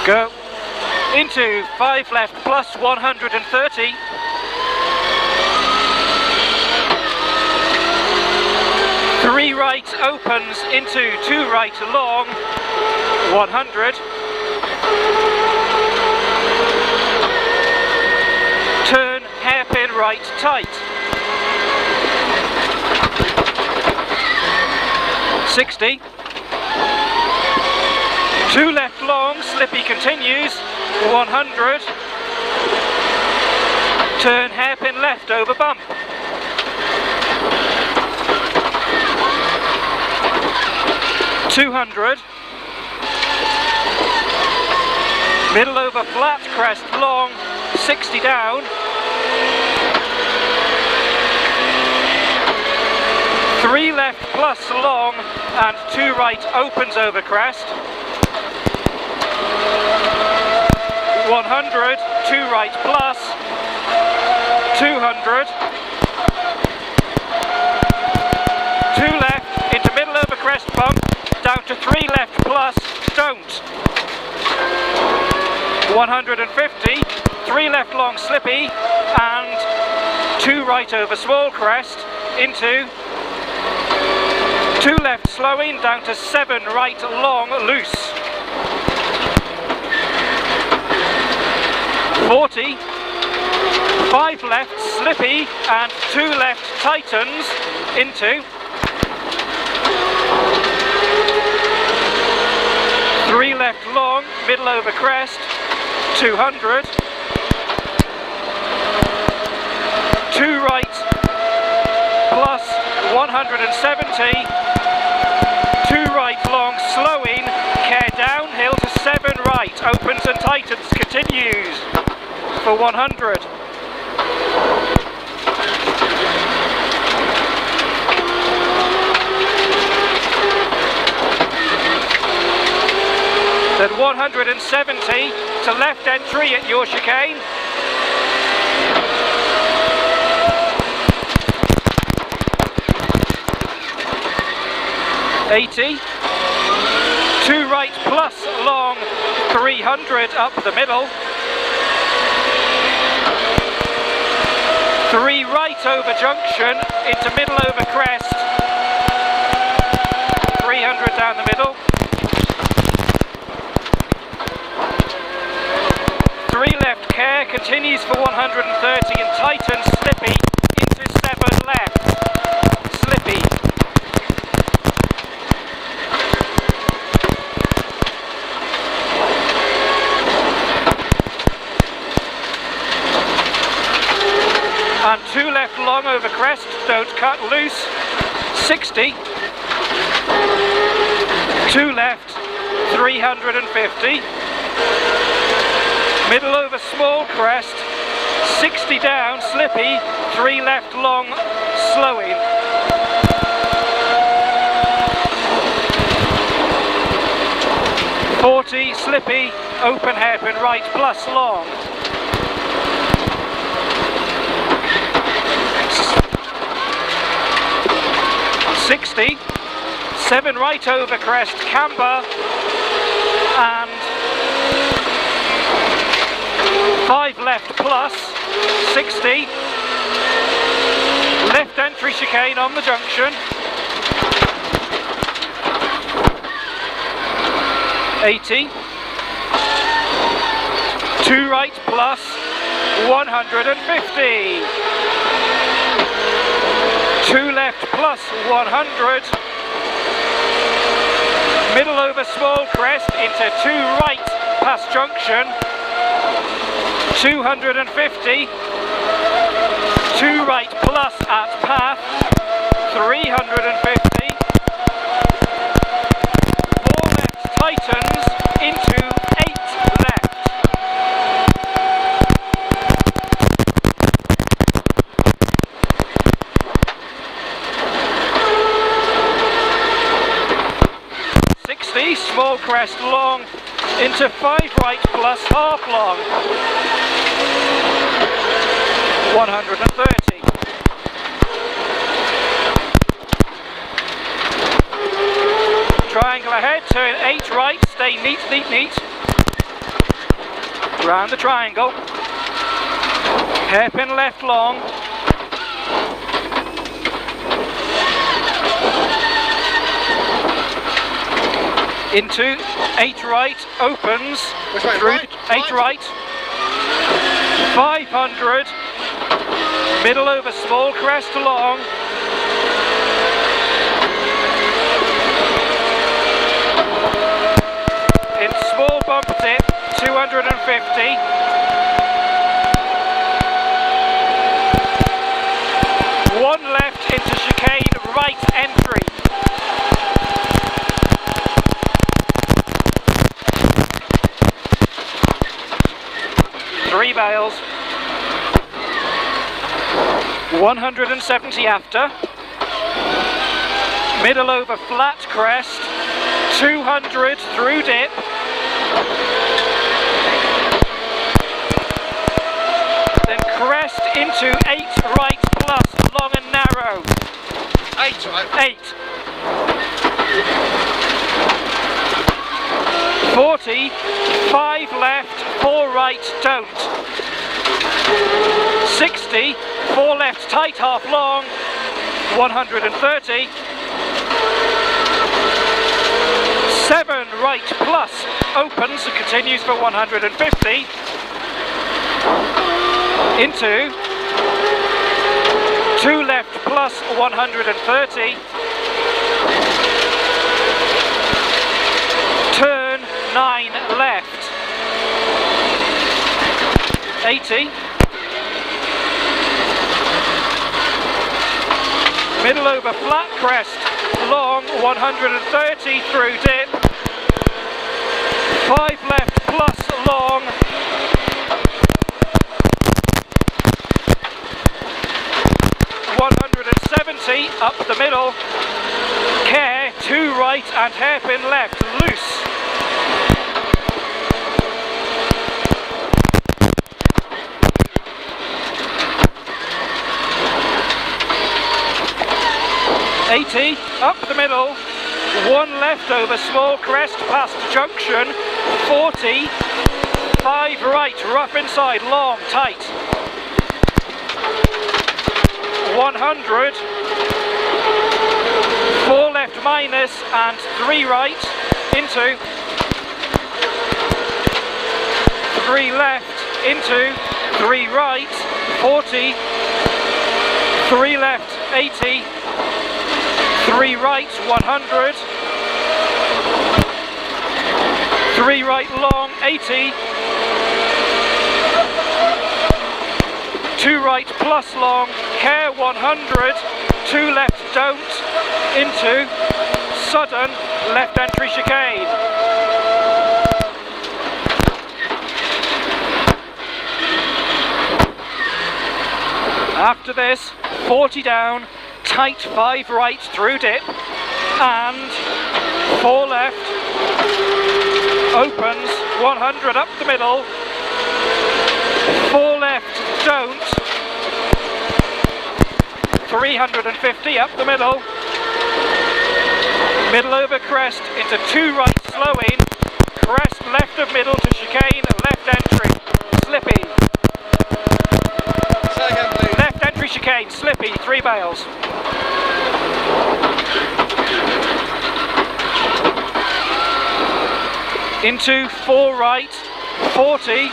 Go into 5 left plus 130. Three right opens into 2 right long, 100. Turn hairpin right tight. 60. 2 left long, slippy continues, 100. Turn hairpin left over bump. 200. Middle over flat, crest long, 60 down. 3 left plus long and 2 right opens over crest. 100, 2 right plus, 200. 2 left into middle over crest bump, down to 3 left plus, don't. 150, 3 left long slippy and 2 right over small crest into 2 left slowing, down to 7 right long loose. 40, 5 left slippy and 2 left tightens into 3 left long, middle over crest, 200. 2 right plus 170. 2 right long slowing, care downhill to 7 right, opens and tightens, continues for 100. Then 170 to left entry at your chicane. $80. 2 right plus long, 300 up the middle. 3 right over junction into middle over crest. 300 down the middle. 3 left care continues for 130 and tightens slippy into 7 left. Slippy. 2 left long over crest, don't cut loose. 60. 2 left, 350. Middle over small crest, 60 down, slippy, 3 left long, slowing. 40, slippy, open hairpin right plus long. 60, 7 right over crest, camber, and 5 left plus, 60, left entry chicane on the junction, 80, 2 right plus, 150. 2 left plus 100, middle over small crest into 2 right past junction, 250, 2 right plus at path, 350, 4 left tightens into 8 left. 60, small crest long into 5 right plus half long. 130. Triangle ahead, turn 8 right, stay neat, neat, neat. round the triangle, hairpin left long, into 8 right, opens, through 8 right, 500, middle over small crest long, in small bump dip, 250, one left into chicane, right entry, three bales, 170 after, middle over flat crest, 200 through dip, then crest into 8 right plus, long and narrow, 8, 40, 5 left, 4 right, don't, 60, 4 left, tight half long, 130, 7 right plus, opens and continues for 150, into 2 left plus 130, turn 9 left, 80, middle over flat crest, long 130 through dip, 5 left plus long, 170 up the middle, care, 2 right and hairpin left, loose, 80 up the middle, 1 left over small crest past junction, 40, 5 right, rough inside, long, tight, 100, 4 left minus and 3 right, into, 3 left, into, 3 right, 40, 3 left, 80, 3 right, 100, 3 right long, 80, 2 right plus long, care 100, 2 left don't, into, sudden, left entry chicane. After this, 40 down, tight 5 right through dip, and 4 left, opens, 100 up the middle, 4 left, don't, 350 up the middle, middle over crest, into 2 right slowing, crest left of middle to chicane, left entry, slippy. Say again, please. Left entry chicane, slippy, 3 bales. Into 4 right, 40,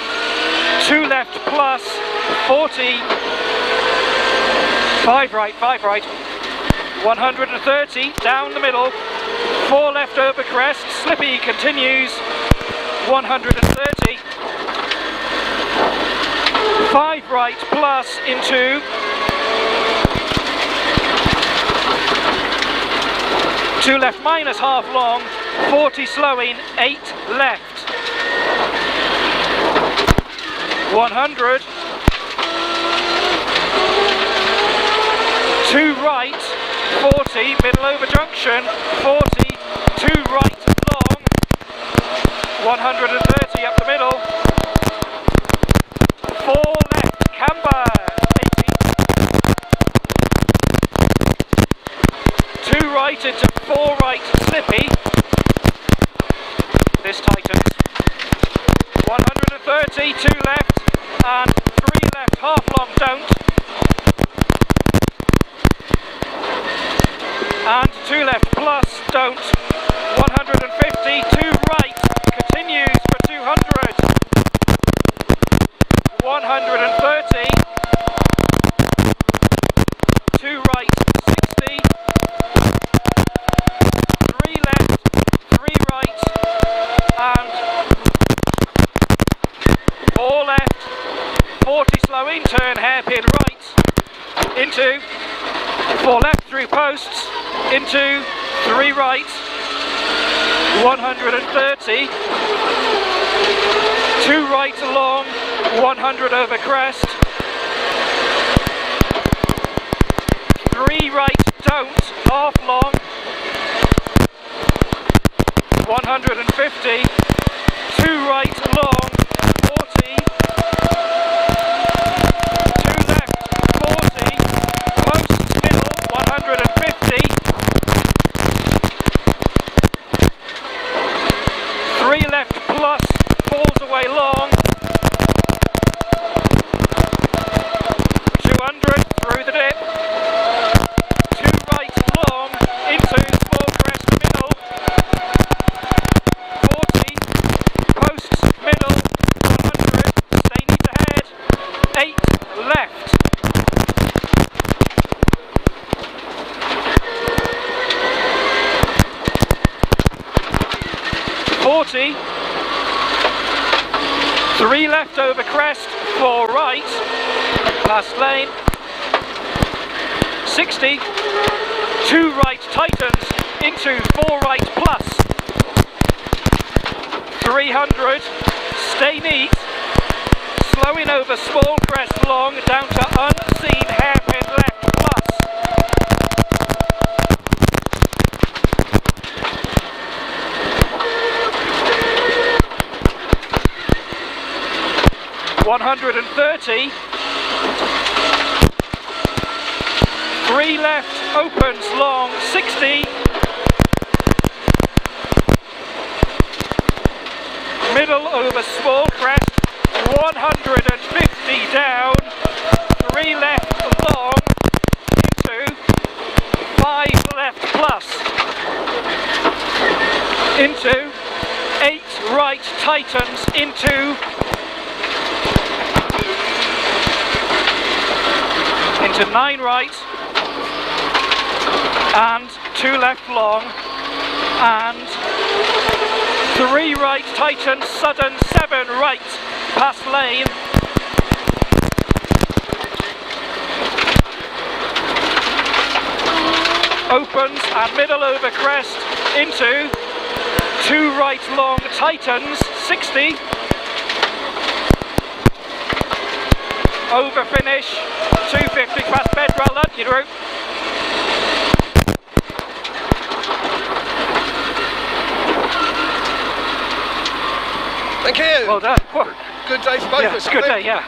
2 left plus, 40, 5 right, 130, down the middle, 4 left over crest, slippy continues, 130, 5 right plus into, 2 left minus half long, 40 slowing, 8 left, 100, 2 right, 40, middle over junction, 40, 2 right long, 130 up the middle, 4 left, camber, 80, 2 right into 4 right, slippy, this tightens, 130, 130, 2 left, and 3 left, half long, don't. And 2 left, plus, don't. 150, 2 right, continues for 200. 130, 2 right, 60. 3 left, 3 right, and 4 left, 40 slow in, turn hairpin right, into 4 left through posts, into 3 right, 130, 2 right along, 100 over crest, 3 right don't, half long, 150, 2 right long, 40, 2 left, 40, posts middle, 150, 3 left plus, falls away long, 200 through the dip, 2 right long, into 4 crest middle, 40, posts middle, 100, stay neat ahead, 8 left, 40, 3 left over crest, 4 right, last lane, 60, 2 right tightens, into 4 right plus, 300, stay neat, slowing over small crest long, down to unseen hairpin left plus, 130, 3 left, opens long, 60, middle over small crest, 150 down, 3 left long, into 5 left plus, into 8 right tightens, into 9 right, and 2 left long, and 3 right tightens, sudden 7 right, past lane, opens and middle over crest, into 2 right long, tightens, 60, over finish, 250 past bed, well done, you through. Thank you. Well done. Whoa. Good day for both of us. Good day, yeah.